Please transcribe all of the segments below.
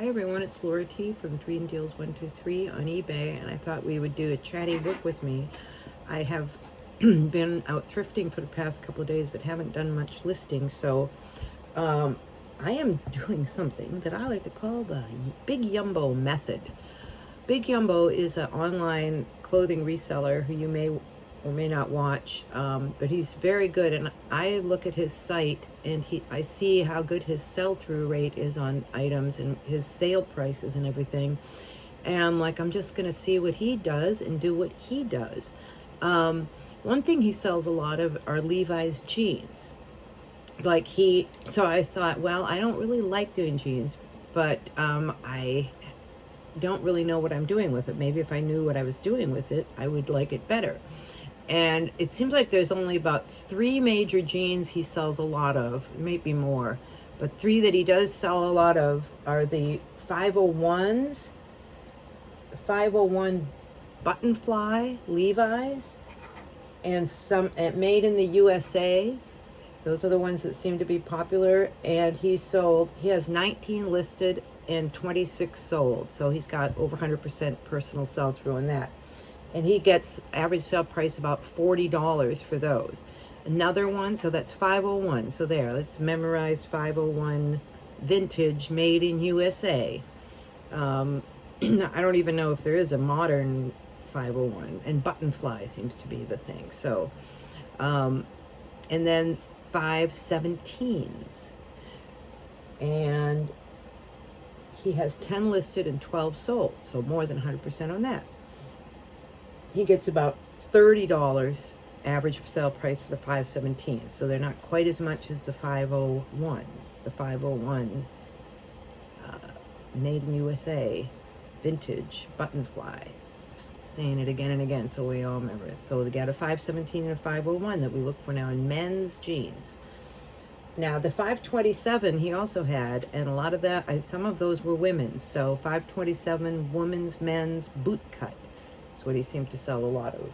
Hi everyone, it's Laura T from Dream Deals 123 on eBay, and I thought we would do a chatty book with me. I have been out thrifting for the past couple of days, but haven't done much listing, so I am doing something that I like to call the Big Yumbo method. Big Yumbo is an online clothing reseller who you may or may not watch, but he's very good. And I look at his site and I see how good his sell-through rate is on items and his sale prices and everything. And I'm like, I'm just going to see what he does and do what he does. One thing he sells a lot of are Levi's jeans. So I thought, well, I don't really like doing jeans, but I don't really know what I'm doing with it. Maybe if I knew what I was doing with it, I would like it better. And it seems like there's only about 3 major jeans he sells a lot of. It may be more, but 3 that he does sell a lot of are the 501s, the 501 button fly Levi's, and some made in the USA. Those are the ones that seem to be popular. And he has 19 listed and 26 sold. So he's got over 100% personal sell-through on that. And he gets average sale price about $40 for those. Another one, so that's 501. So there, let's memorize 501 vintage made in USA. I don't even know if there is a modern 501, and button fly seems to be the thing. So, and then 517s. And he has 10 listed and 12 sold, so more than 100% on that. He gets about $30 average sale price for the 517s, so they're not quite as much as the 501s. The 501 made in USA vintage button fly. Just saying it again and again so we all remember it. So they got a 517 and a 501 that we look for now in men's jeans. Now the 527 he also had, and a lot of that, some of those were women's. So 527 women's, men's boot cut. What he seemed to sell a lot of.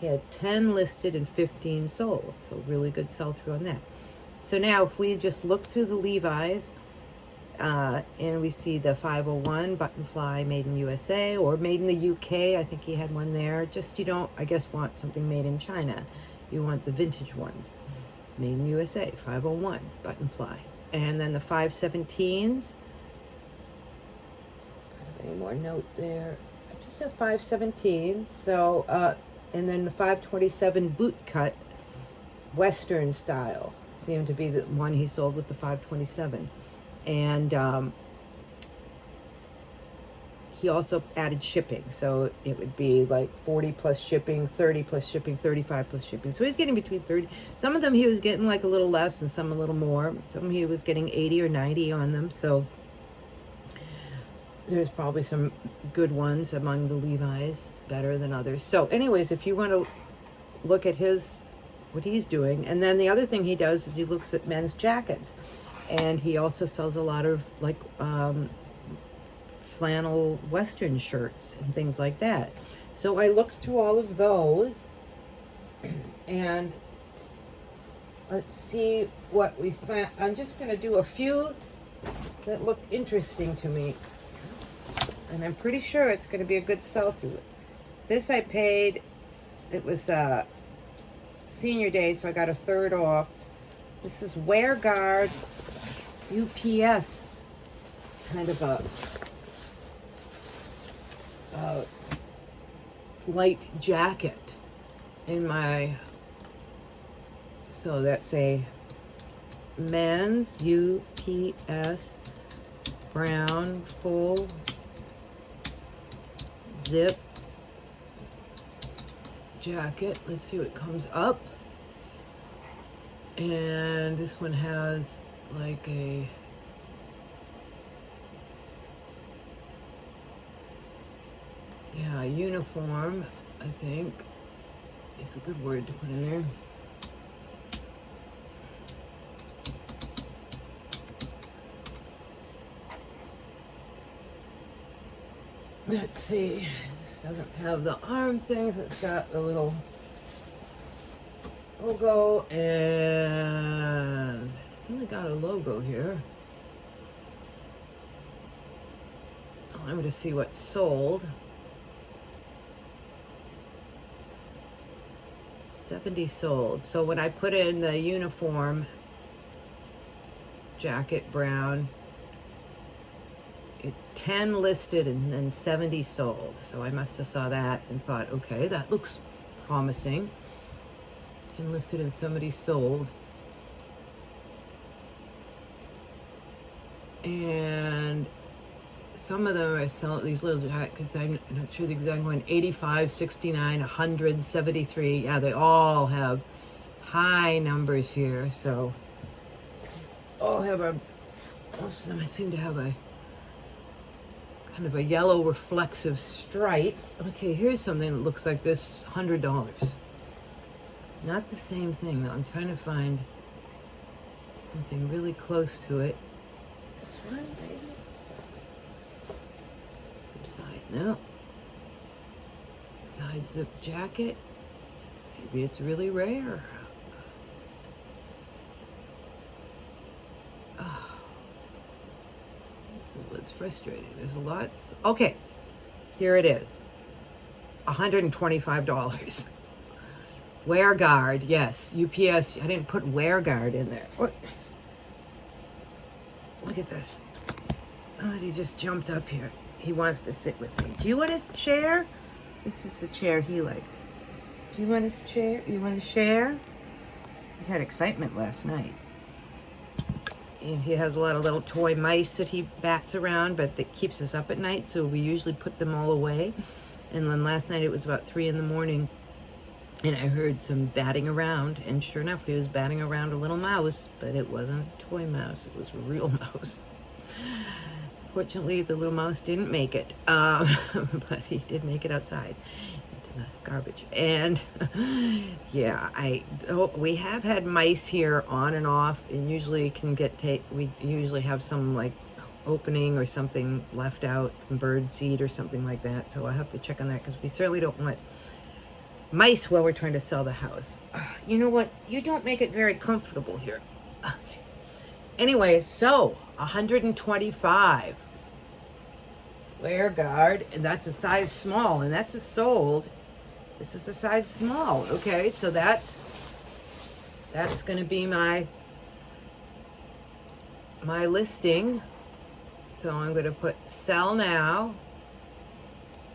He had 10 listed and 15 sold, so really good sell-through on that. So now if we just look through the Levi's and we see the 501 button fly made in USA or made in the UK, I think he had one there. Just you don't, I guess, want something made in China. You want the vintage ones. Made in USA, 501 button fly. And then the 517s. Any more note there? Just a 517, so and then the 527 boot cut Western style seemed to be the one he sold with the 527. And he also added shipping, so it would be like 40 plus shipping, 30 plus shipping, 35 plus shipping. So he's getting between 30. Some of them he was getting like a little less and some a little more. Some he was getting 80 or 90 on them, so there's probably some good ones among the Levi's, better than others. So anyways, if you want to look at what he's doing, and then the other thing he does is he looks at men's jackets, and he also sells a lot of like flannel Western shirts and things like that. So I looked through all of those, and let's see what we found. I'm just going to do a few that look interesting to me. And I'm pretty sure it's going to be a good sell-through. This I paid, it was senior day, so I got a third off. This is Wear Guard UPS, kind of a light jacket in my, so that's a men's UPS brown full zip jacket. Let's see what comes up. And this one has like a uniform, I think. It's a good word to put in there. Let's see, this doesn't have the arm thing, so it's got a little logo, and it's only got a logo here. I'm going to see what's sold. 70 sold. So when I put in the uniform jacket brown, 10 listed and then 70 sold. So I must have saw that and thought, okay, that looks promising. 10 listed and 70 sold. And some of them are selling these little jackets. I'm not sure the exact one. 85, 69, 100, 73. Yeah, they all have high numbers here. So all have most of them seem to have a kind of a yellow reflexive stripe. Okay, here's something that looks like this, $100. Not the same thing though. I'm trying to find something really close to it. This one, maybe? Some side, no. Side zip jacket. Maybe it's really rare. Oh. This is what's frustrating. There's a lot. Okay, here it is. $125. Wear guard, yes. UPS. I didn't put wear guard in there. What? Look at this. Oh, he just jumped up here. He wants to sit with me. Do you want a chair? This is the chair he likes. Do you want a chair? You want to share? We had excitement last night. And he has a lot of little toy mice that he bats around, but that keeps us up at night, so we usually put them all away. And then last night it was about 3 in the morning, and I heard some batting around, and sure enough, he was batting around a little mouse, but it wasn't a toy mouse, it was a real mouse. Fortunately, the little mouse didn't make it, but he did make it outside into the garbage. And yeah, we have had mice here on and off, and usually we usually have some like opening or something left out, bird seed or something like that. So I'll have to check on that because we certainly don't want mice while we're trying to sell the house. You know what? You don't make it very comfortable here. Okay. Anyway, so 125. Wear guard, and that's a size small, and that's a sold. This is a size small. Okay, so that's going to be my listing. So I'm going to put sell now,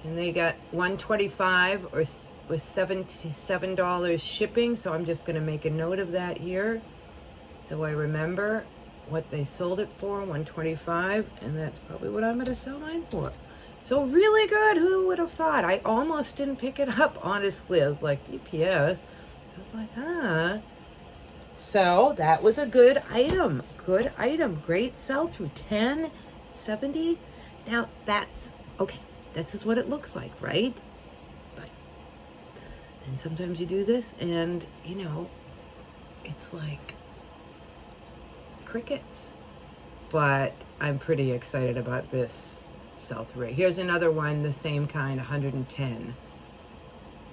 and they got 125 or with $77 shipping. So I'm just going to make a note of that here, so I remember what they sold it for, 125, and that's probably what I'm going to sell mine for. So really good. Who would have thought? I almost didn't pick it up, honestly. I was like, UPS. I was like, huh. So that was a good item. Good item. Great sell-through. 10, 70. Now that's, okay, this is what it looks like, right? But, and sometimes you do this and, you know, it's like crickets. But I'm pretty excited about this sell-through rate. Here's another one, the same kind, 110.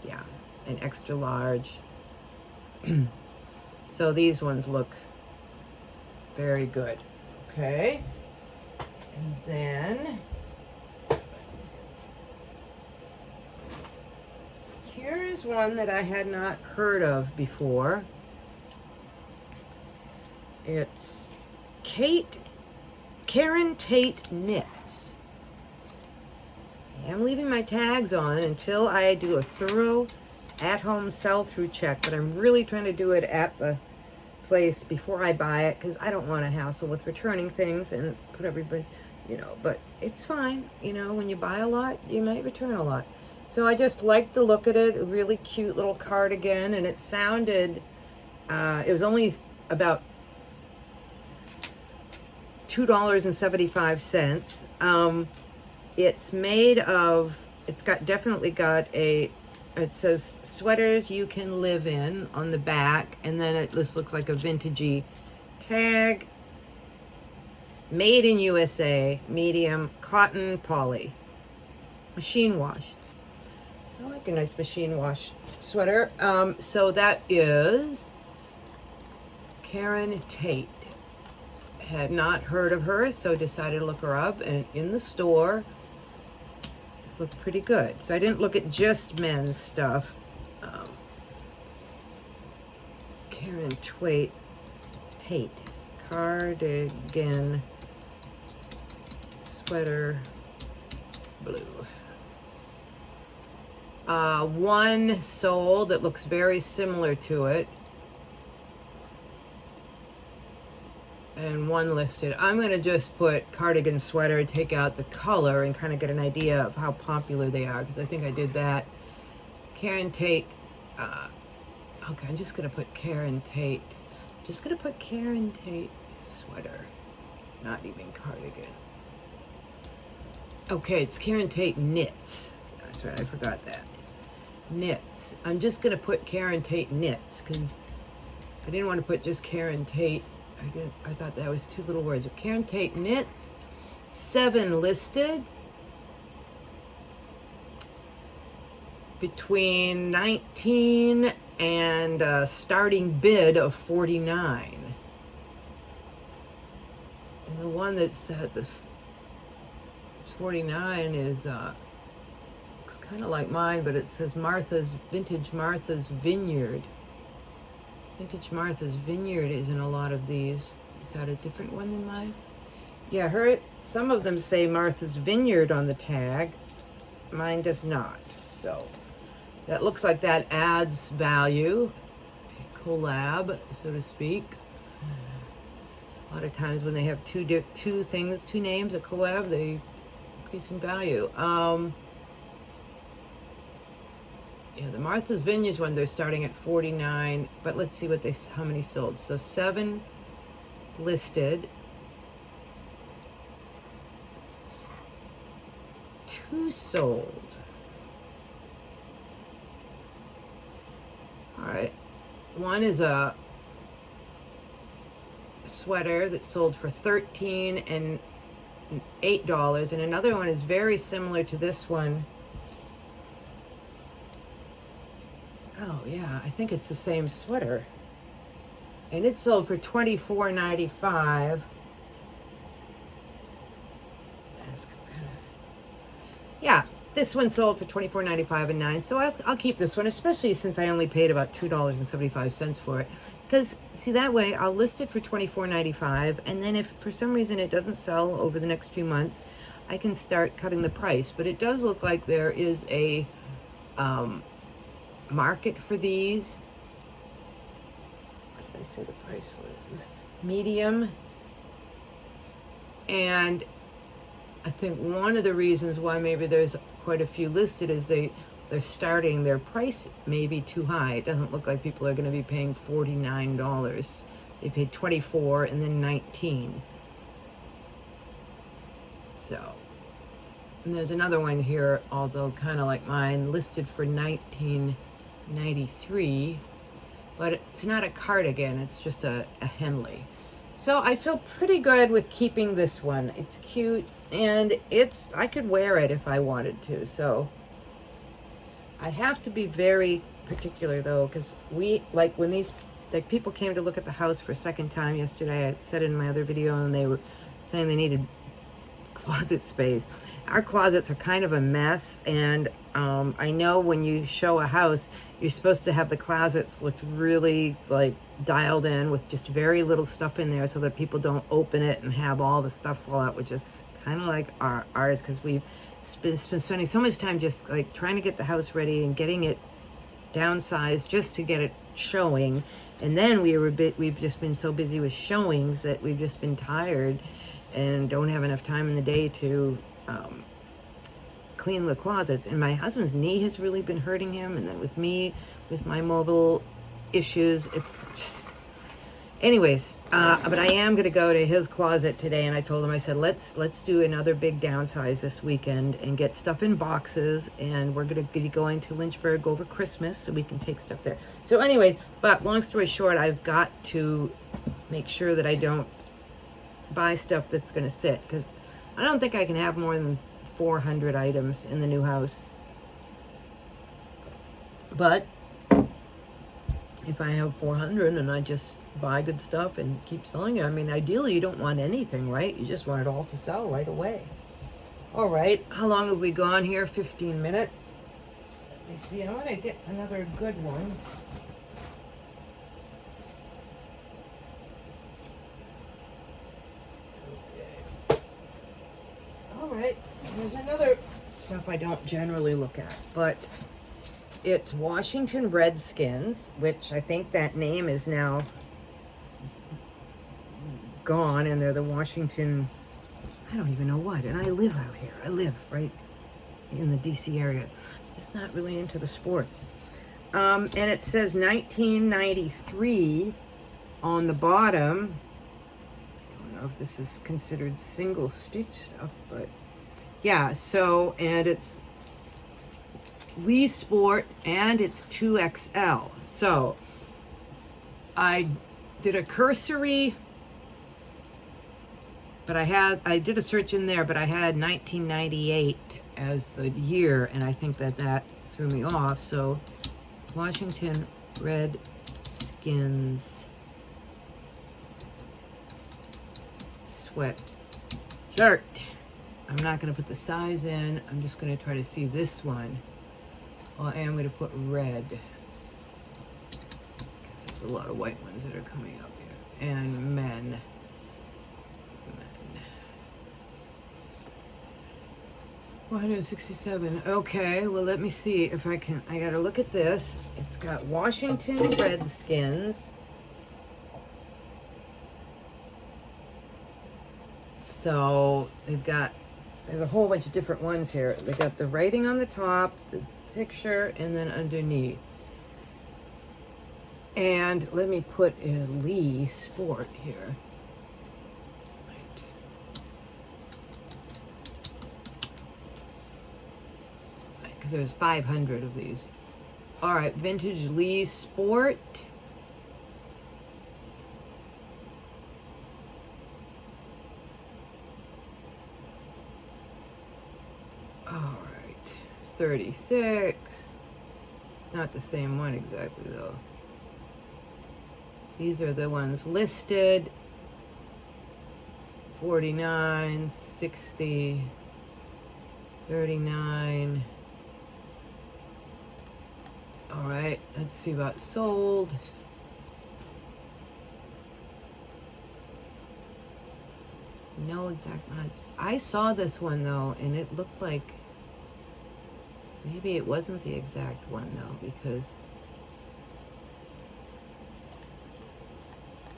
Yeah, an extra large. So these ones look very good. Okay. And then here's one that I had not heard of before. It's Karen Tate Knits. I'm leaving my tags on until I do a thorough at-home sell-through check, but I'm really trying to do it at the place before I buy it because I don't want to hassle with returning things and put everybody, you know, but it's fine. You know, when you buy a lot, you might return a lot. So I just liked the look at it, a really cute little cardigan, and it sounded, it was only about $2.75. It's made of, definitely got it says sweaters you can live in on the back, and then this looks like a vintagey tag. Made in USA, medium, cotton poly. Machine wash. I like a nice machine wash sweater. So that is Karen Tate. Had not heard of her, so decided to look her up, and in the store looked pretty good. So I didn't look at just men's stuff. Karen Tate cardigan sweater blue. One sold that looks very similar to it, and one listed. I'm going to just put cardigan sweater, take out the color, and kind of get an idea of how popular they are, because I think I did that. Karen Tate, okay, I'm just going to put Karen Tate. Just going to put Karen Tate sweater, not even cardigan. Okay, it's Karen Tate knits. That's right, I forgot that. Knits. I'm just going to put Karen Tate knits, because I didn't want to put just Karen Tate. I thought that was two little words. Karen Tate knits, 7 listed, between 19 and a starting bid of 49. And the one that said the 49 is looks kind of like mine, but it says Vintage Martha's Vineyard. Vintage Martha's Vineyard is in a lot of these. Is that a different one than mine? Yeah, some of them say Martha's Vineyard on the tag. Mine does not. So that looks like that adds value. A collab, so to speak. A lot of times when they have two names, a collab, they increase in value. Yeah, the Martha's Vineyards one, they're starting at 49, but let's see how many sold. So 7 listed, 2 sold. All right, one is a sweater that sold for $13 and $8, and another one is very similar to this one. Oh yeah, I think it's the same sweater. And it sold for $24.95. Yeah, this one sold for $24.95 and $9. So I'll keep this one, especially since I only paid about $2.75 for it. Because, see, that way I'll list it for $24.95, and then if for some reason it doesn't sell over the next few months, I can start cutting the price. But it does look like there is a market for these. What did I say the price was? Medium. And I think one of the reasons why maybe there's quite a few listed is they're starting their price may be too high. It doesn't look like people are going to be paying $49. They paid $24 and then $19. So, and there's another one here, although kind of like mine, listed for $19.93, but it's not a cardigan, it's just a Henley. So I feel pretty good with keeping this one. It's cute, and I could wear it if I wanted to. So I have to be very particular though, because when people came to look at the house for a second time yesterday, I said in my other video, and they were saying they needed closet space. Our closets are kind of a mess, and I know when you show a house, you're supposed to have the closets look really like dialed in with just very little stuff in there so that people don't open it and have all the stuff fall out, which is kind of like ours, because we've been spending so much time just like trying to get the house ready and getting it downsized just to get it showing. And then we've just been so busy with showings that we've just been tired and don't have enough time in the day to clean the closets. And my husband's knee has really been hurting him, and then with me, with my mobile issues, it's just anyways, but I am going to go to his closet today, and I told him, I said, let's do another big downsize this weekend and get stuff in boxes, and we're going to be going to Lynchburg over Christmas so we can take stuff there. So anyways, but long story short, I've got to make sure that I don't buy stuff that's going to sit, because I don't think I can have more than 400 items in the new house. But if I have 400 and I just buy good stuff and keep selling it, I mean, ideally you don't want anything, right? You just want it all to sell right away. All right, how long have we gone here? 15 minutes. Let me see, I want to get another good one. Okay. All right, there's another stuff I don't generally look at, but it's Washington Redskins, which I think that name is now gone, and they're the Washington, I don't even know what, and I live out here. I live right in the DC area. Just not really into the sports. And it says 1993 on the bottom. I don't know if this is considered single stitch stuff, but yeah, so, and it's Lee Sport, and it's 2XL. So I did a cursory, but I did a search in there, but I had 1998 as the year, and I think that threw me off. So Washington Redskins sweat shirt. I'm not going to put the size in. I'm just going to try to see this one. Well, I am going to put red. There's a lot of white ones that are coming up here. And men. 167. Okay, well, let me see if I can. I got to look at this. It's got Washington Redskins. So there's a whole bunch of different ones here. They got the writing on the top, the picture, and then underneath. And let me put a Lee Sport here. Because there's 500 of these. All right, vintage Lee Sport. All right, it's 36. It's not the same one exactly though. These are the ones listed. 49, 60, 39. All right, let's see about sold. No exact match. I saw this one though, and it looked like maybe it wasn't the exact one though, because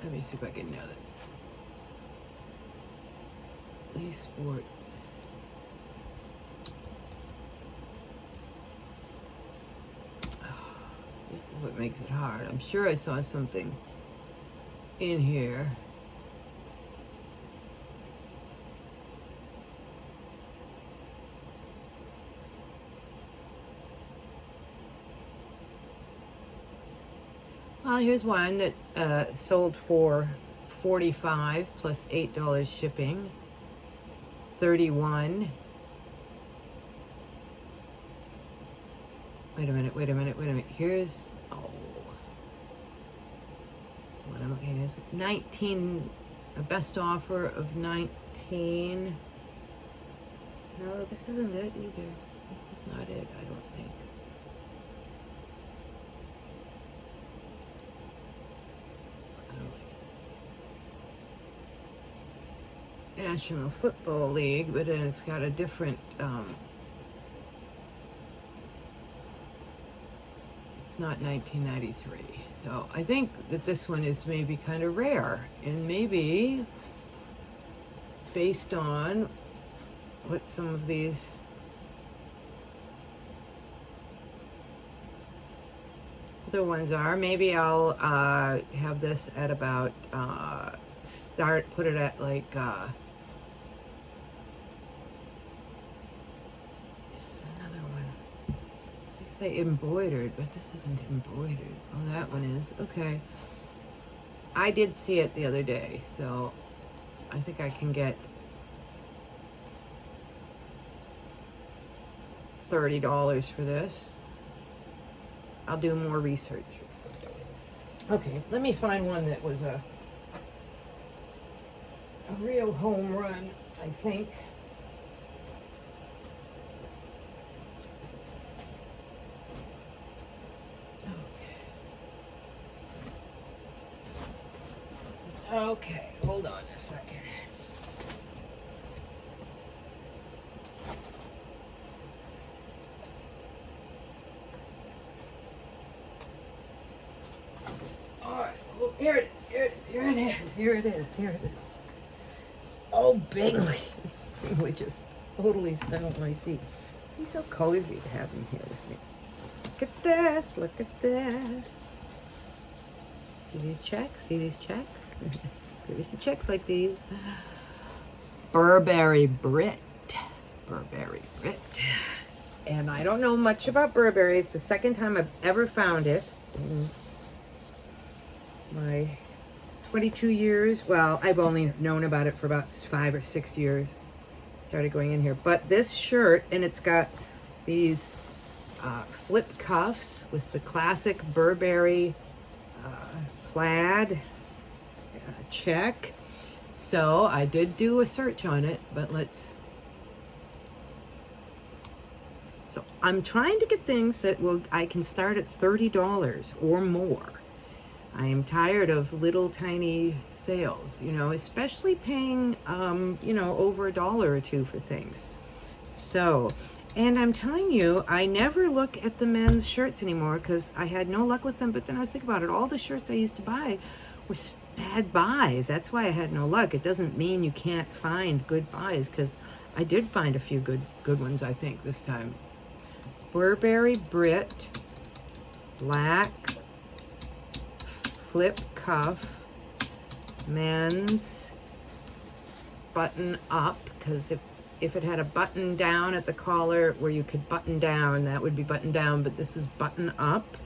let me see if I can nail it. Lee Sport. This is what makes it hard. I'm sure I saw something in here. Well, here's one that sold for $45 plus $8 shipping. 31. Wait a minute. Here's, oh. What am I, here's 19, a best offer of 19. No, this isn't it either. This is not it, I don't think. National Football League, but then it's got a different, it's not 1993. So I think that this one is maybe kind of rare, and maybe based on what some of these other ones are. Maybe I'll have this at about, put it at like, say embroidered, but this isn't embroidered. Oh, that one is. Okay. I did see it the other day, so I think I can get $30 for this. I'll do more research. Okay, let me find one that was a real home run, I think. Okay, hold on a second. All right, well, here it is. Oh, Bingley. Bingley just totally stunk my seat. He's so cozy to have him here with me. Look at this, look at this. See these checks? Give me some checks like these. Burberry Brit. And I don't know much about Burberry. It's the second time I've ever found it in my 22 years. Well, I've only known about it for about 5 or 6 years. Started going in here. But this shirt, and it's got these flip cuffs with the classic Burberry plaid check. So I did do a search on it, but so I'm trying to get things that I can start at $30 or more. I am tired of little tiny sales, especially paying, over $1 or $2 for things. So, and I'm telling you, I never look at the men's shirts anymore because I had no luck with them. But then I was thinking about it. All the shirts I used to buy were bad buys. That's why I had no luck. It doesn't mean you can't find good buys, because I did find a few good ones, I think, this time. Burberry Brit, black, flip cuff, men's, button up, because if it had a button down at the collar where you could button down, that would be button down, but this is button up.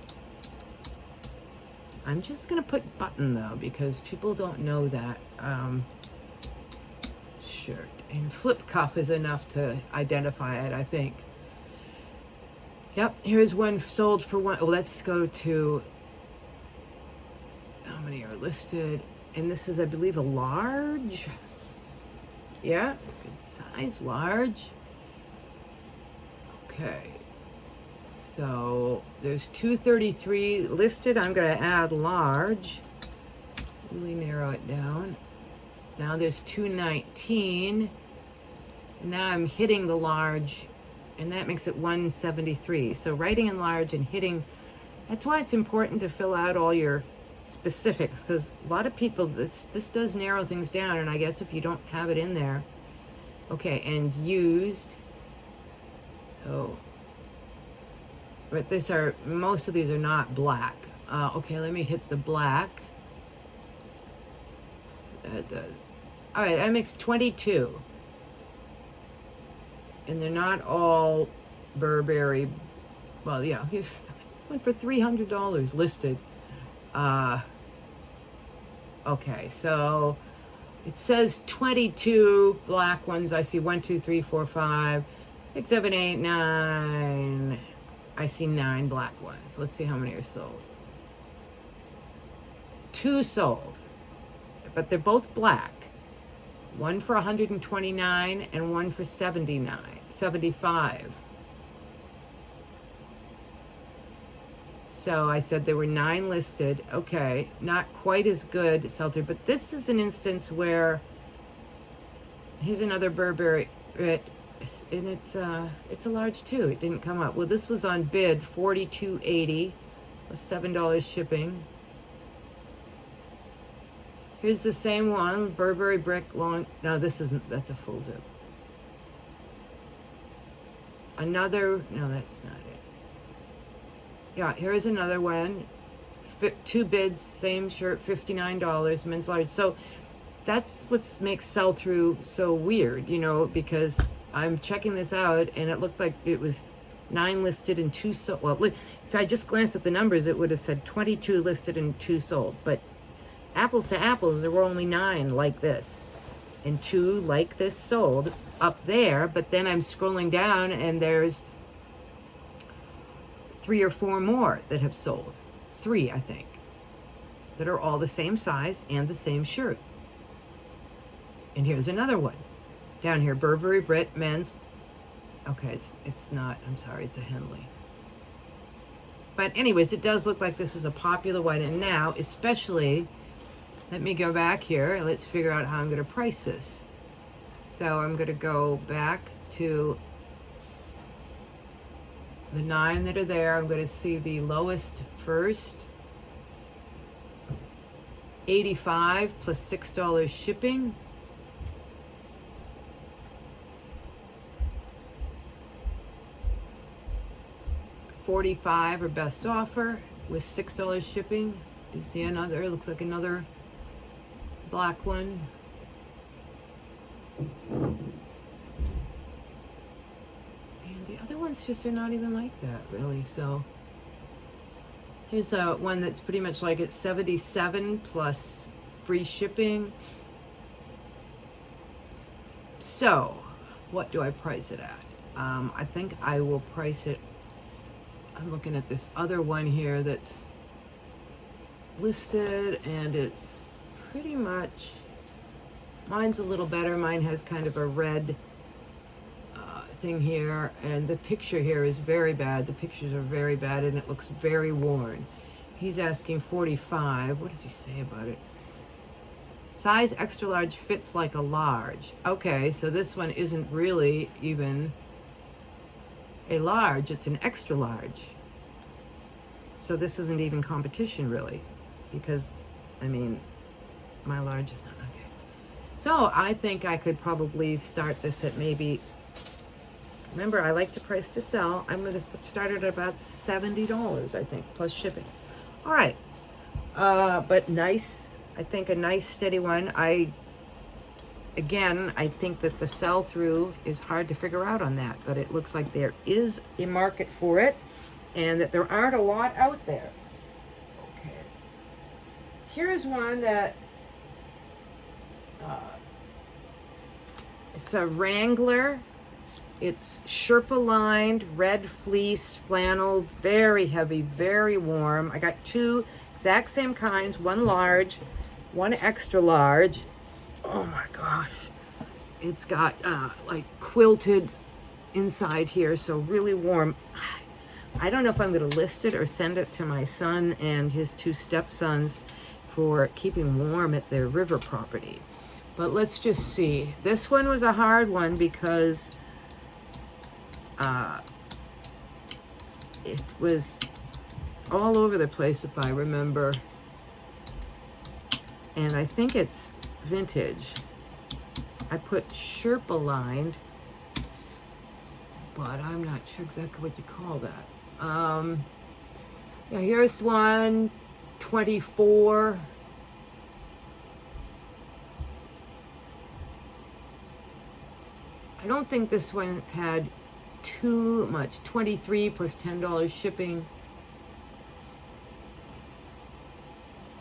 I'm just gonna put button though, because people don't know that shirt. And flip cuff is enough to identify it, I think. Yep, here's one sold for one. Well, let's go to how many are listed. And this is, I believe, a large. Yeah, good size, large. Okay. So there's 233 listed. I'm going to add large. Really narrow it down. Now there's 219. Now I'm hitting the large, and that makes it 173. So writing in large and hitting, that's why it's important to fill out all your specifics, because a lot of people, this does narrow things down, and I guess if you don't have it in there. Okay, and used. So, but most of these are not black. Okay, let me hit the black. All right, that makes 22. And they're not all Burberry. Well, yeah, went for $300 listed. Okay, so it says 22 black ones. I see 1, 2, 3, 4, 5, 6, 7, 8, 9. I see 9 black ones. Let's see how many are sold. 2 sold, but they're both black. One for 129 and one for 75. So I said there were 9 listed. Okay, not quite as good sell-through, but this is an instance where here's another Burberry, and it's a large too. It didn't come up. Well, this was on bid, $42.80 plus $7 shipping. Here's the same one, Burberry brick long. No, this isn't. That's a full zip. Another. No, that's not it. Yeah, here's another one. 2 bids, same shirt, $59, men's large. So that's what makes sell-through so weird, because I'm checking this out and it looked like it was 9 listed and 2 sold. Well, if I just glanced at the numbers, it would have said 22 listed and 2 sold. But apples to apples, there were only 9 like this and 2 like this sold up there. But then I'm scrolling down and there's 3 or 4 more that have sold. 3, I think, that are all the same size and the same shirt. And here's another one down here, Burberry Brit men's. Okay, it's not, I'm sorry, it's a Henley. But anyways, it does look like this is a popular one. And now, especially let me go back here. Let's figure out how I'm going to price this. So I'm going to go back to the 9 that are there. I'm going to see the lowest first. 85 plus $6 shipping. $45 or best offer with $6 shipping. You see another, looks like another black one. And the other ones just are not even like that, really. So here's one that's pretty much like it's 77 plus free shipping. So what do I price it at? I think I will price it. I'm looking at this other one here that's listed, and it's pretty much, mine's a little better. Mine has kind of a red thing here, and the picture here is very bad. The pictures are very bad, and it looks very worn. He's asking 45. What does he say about it? Size extra large fits like a large. Okay, so this one isn't really even a large, it's an extra large. So this isn't even competition, really, because, I mean, my large is not okay. So I think I could probably start this at maybe, remember, I like to price to sell. I'm going to start it at about $70, I think, plus shipping. All right. But nice. I think a nice steady one. Again, I think that the sell-through is hard to figure out on that, but it looks like there is a market for it and that there aren't a lot out there. Okay. Here's one that it's a Wrangler. It's Sherpa lined, red fleece, flannel, very heavy, very warm. I got 2 exact same kinds, one large, one extra large. Oh my gosh. It's got like quilted inside here, so really warm. I don't know if I'm going to list it or send it to my son and his 2 stepsons for keeping warm at their river property. But let's just see. This one was a hard one because it was all over the place, if I remember. And I think it's vintage. I put Sherpa lined, but I'm not sure exactly what you call that. Yeah, here's one, 24. I don't think this one had too much. 23 plus $10 shipping.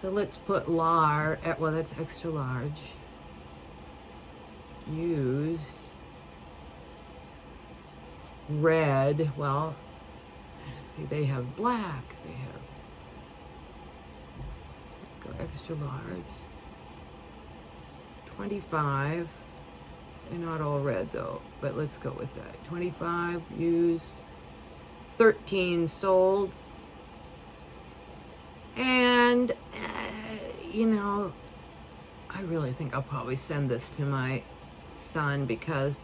So let's put large, well, that's extra large. Use red. Well, see, they have black. They have, go extra large. 25. They're not all red though, but let's go with that. 25 used. 13 sold. And, you know, I really think I'll probably send this to my son because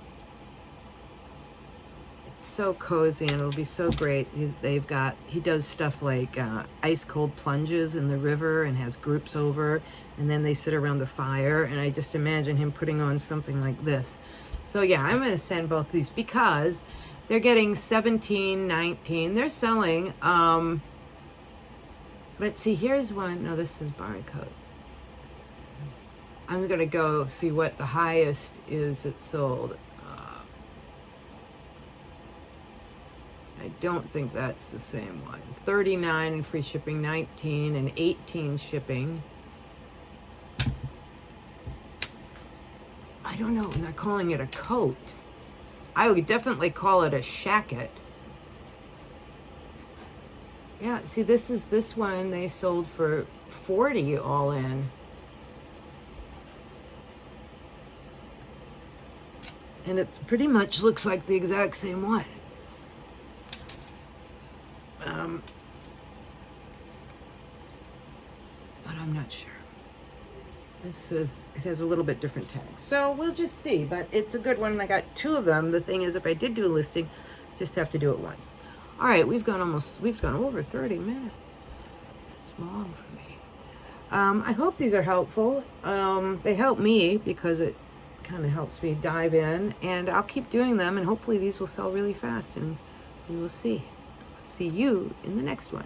it's so cozy and it'll be so great. He does stuff like ice cold plunges in the river and has groups over, and then they sit around the fire, and I just imagine him putting on something like this. So yeah, I'm going to send both these because they're getting 17, 19. They're selling, but see, here's one. No, this is Barncoat. I'm going to go see what the highest is that's sold. I don't think that's the same one. 39 in free shipping, 19 and 18 shipping. I don't know, they're calling it a coat. I would definitely call it a shacket. Yeah, see, this one they sold for 40 all in. And it's pretty much looks like the exact same one. But I'm not sure. it has a little bit different tag. So we'll just see, but it's a good one. I got 2 of them. The thing is, if I did do a listing, just have to do it once. All right, we've gone over 30 minutes. It's long for me. I hope these are helpful. They help me because it kind of helps me dive in, and I'll keep doing them, and hopefully these will sell really fast, and we will see. See you in the next one.